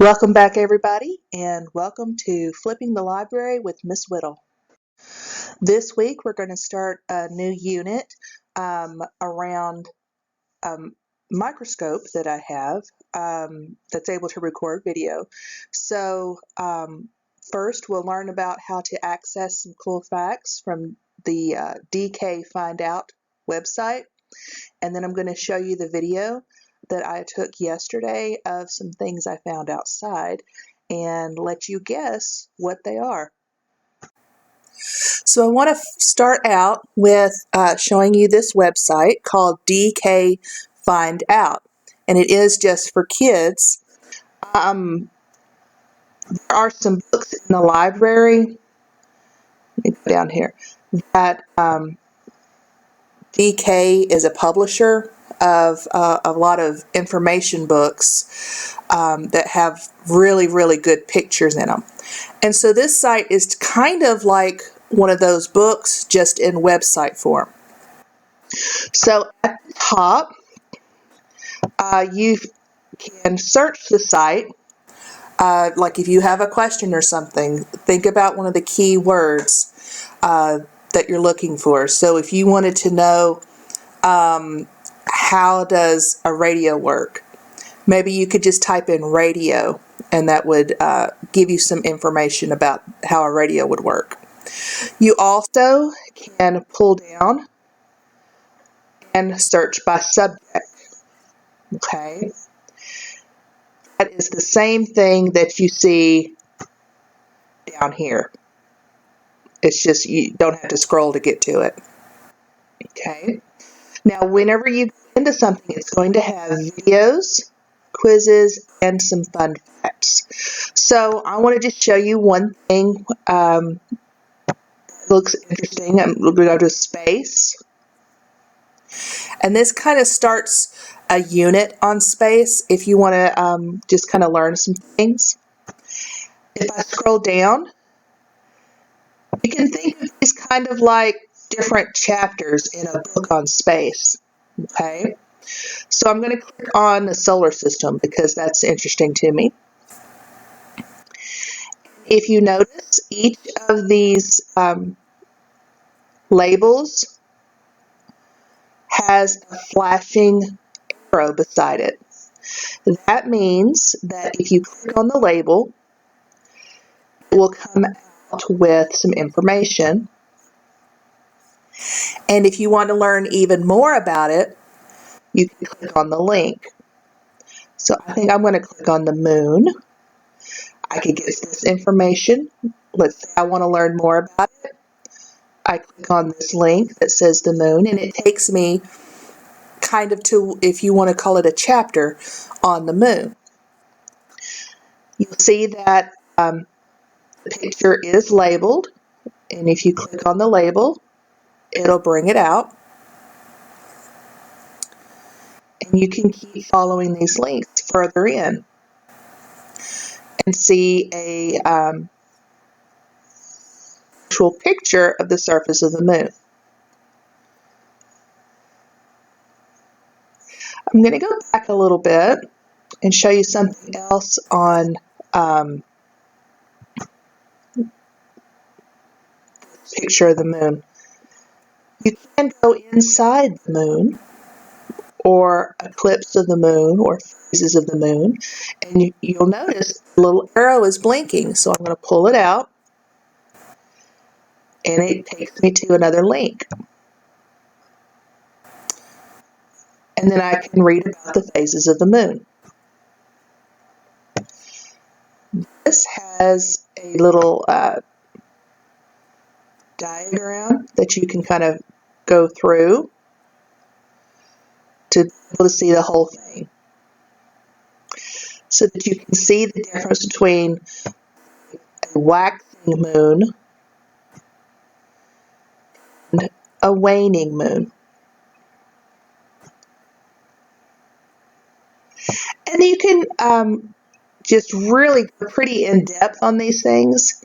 Welcome back, everybody, and welcome to Flipping the Library with Miss Whittle. This week, we're going to start a new unit around a microscope that I have that's able to record video. So, first, we'll learn about how to access some cool facts from the DK Find Out website, and then I'm going to show you the video that I took yesterday of some things I found outside and let you guess what they are. So I want to start out with showing you this website called DK Find Out, and it is just for kids. There are some books in the library, let me go down here, that DK is a publisher of a lot of information books that have really, really good pictures in them. And so this site is kind of like one of those books, just in website form. So at the top, you can search the site. Like if you have a question or something, think about one of the key words that you're looking for. So if you wanted to know how does a radio work, maybe you could just type in radio, and that would give you some information about how a radio would work. You also can pull down and search by subject. Okay, that is the same thing that you see down here. It's just you don't have to scroll to get to it. Okay, now whenever you go into something, it's going to have videos, quizzes, and some fun facts. So I want to just show you one thing. Looks interesting. I'm going to go to space. And this kind of starts a unit on space if you want to just kind of learn some things. If I scroll down, you can think of these kind of like different chapters in a book on space. Okay, so I'm going to click on the solar system because that's interesting to me. If you notice, each of these labels has a flashing arrow beside it. That means that if you click on the label, it will come out with some information. And if you want to learn even more about it, you can click on the link. So I think I'm going to click on the moon. I could get this information. Let's say I want to learn more about it. I click on this link that says the moon, and it takes me kind of to, if you want to call it a chapter, on the moon. You'll see that the picture is labeled, and if you click on the label, it'll bring it out. And you can keep following these links further in and see a actual picture of the surface of the moon. I'm going to go back a little bit and show you something else on this picture of the moon. You can go inside the moon, or eclipse of the moon, or phases of the moon, and you'll notice the little arrow is blinking, so I'm going to pull it out, and it takes me to another link. And then I can read about the phases of the moon. This has a little diagram that you can kind of go through to be able to see the whole thing, so that you can see the difference between a waxing moon and a waning moon. And you can just really go pretty in depth on these things.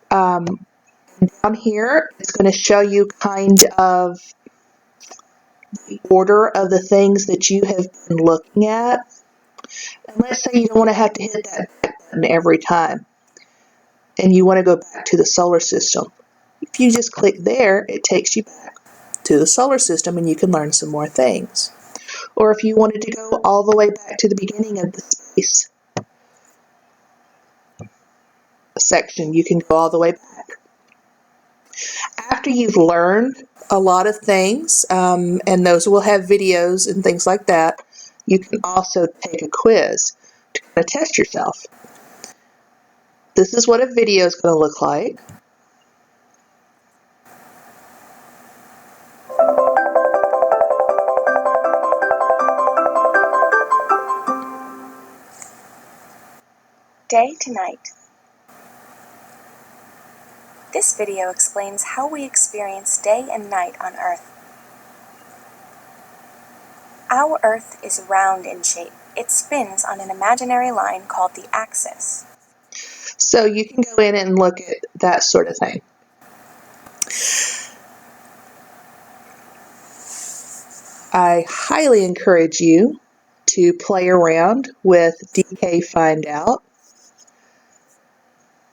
Down here, it's going to show you kind of the order of the things that you have been looking at. And let's say you don't want to have to hit that back button every time and you want to go back to the solar system. If you just click there, it takes you back to the solar system and you can learn some more things. Or if you wanted to go all the way back to the beginning of the space section, you can go all the way back. After you've learned a lot of things, and those will have videos and things like that, you can also take a quiz to kind of test yourself. This is what a video is going to look like. Day to night. This video explains how we experience day and night on Earth. Our Earth is round in shape. It spins on an imaginary line called the axis. So you can go in and look at that sort of thing. I highly encourage you to play around with DK Find Out.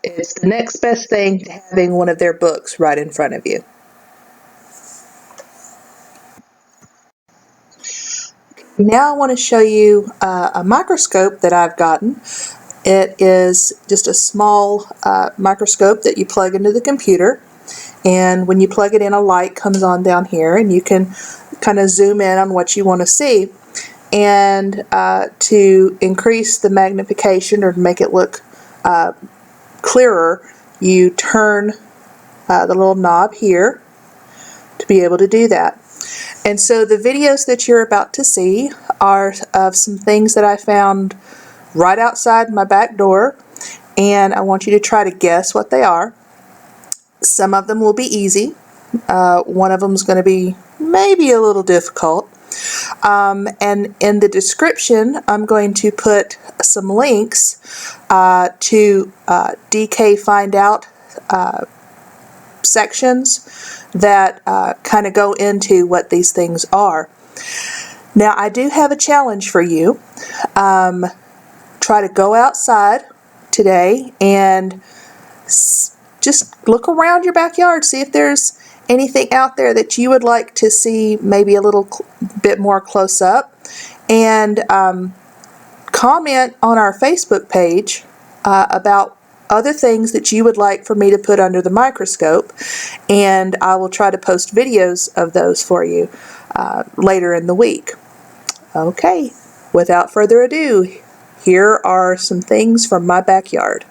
It's the next best thing to having one of their books right in front of you. Now I want to show you a microscope that I've gotten. It is just a small microscope that you plug into the computer, and when you plug it in, a light comes on down here and you can kind of zoom in on what you want to see. And to increase the magnification or to make it look clearer, you turn the little knob here to be able to do that. And so the videos that you're about to see are of some things that I found right outside my back door, and I want you to try to guess what they are. Some of them will be easy. One of them is going to be maybe a little difficult. And in the description, I'm going to put some links to DK Find Out sections that kind of go into what these things are. Now, I do have a challenge for you. Try to go outside today and just look around your backyard, see if there's anything out there that you would like to see maybe a little bit more close up, and comment on our Facebook page about other things that you would like for me to put under the microscope, and I will try to post videos of those for you later in the week. Okay, without further ado, here are some things from my backyard.